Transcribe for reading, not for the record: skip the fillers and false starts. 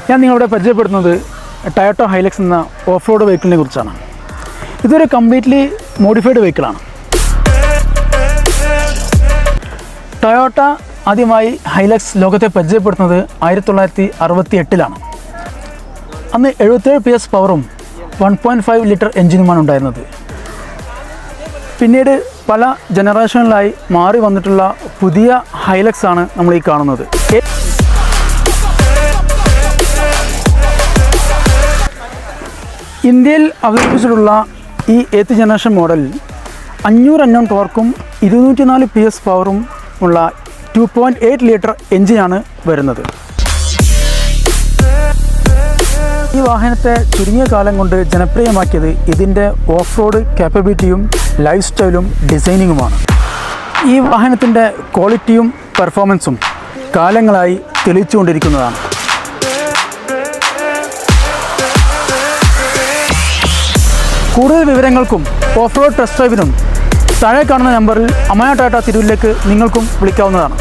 ഞാൻ നിങ്ങളോട് പരിചയപ്പെടുത്തുന്നത് ടൊയോട്ട ഹൈലക്സ് എന്ന ഓഫ് റോഡ് വെഹിക്കിളിനെ കുറിച്ചാണ്. ഇതൊരു കംപ്ലീറ്റ്ലി മോഡിഫൈഡ് വെഹിക്കിളാണ്. ടൊയോട്ട ആദ്യമായി ഹൈലക്സ് ലോകത്തെ പരിചയപ്പെടുത്തുന്നത് 1968-ലാണ്. അന്ന് 77 PS പവറും 1.5 ലിറ്റർ എഞ്ചിനുമാണ് ഉണ്ടായിരുന്നത്. പിന്നീട് പല ജനറേഷനിലായി മാറി വന്നിട്ടുള്ള പുതിയ ഹൈലക്സ് ആണ് നമ്മൾ ഈ കാണുന്നത്. ഇന്ത്യയിൽ അവതരിപ്പിച്ചിട്ടുള്ള ഈ 8th generation model 500 Nm ടോർക്കും 204 PS പവറും ഉള്ള 2.8 ലിറ്റർ എഞ്ചിനാണ് വരുന്നത്. ഈ വാഹനത്തെ ചുരുങ്ങിയ കാലം കൊണ്ട് ജനപ്രിയമാക്കിയത് ഇതിൻ്റെ ഓഫ് റോഡ് കാപ്പബിലിറ്റിയും ലൈഫ് സ്റ്റൈലും ഡിസൈനിങ്ങുമാണ്. ഈ വാഹനത്തിൻ്റെ ക്വാളിറ്റിയും പെർഫോമൻസും കാലങ്ങളായി തെളിയിച്ചുകൊണ്ടിരിക്കുന്നതാണ്. കൂടുതൽ വിവരങ്ങൾക്കും ഓഫ് റോഡ് ടെസ്റ്റ് ഡ്രൈവിനും താഴെ കാണുന്ന നമ്പറിൽ അമയ ടൊയോട്ട തിരൂരിലേക്ക് നിങ്ങൾക്കും വിളിക്കാവുന്നതാണ്.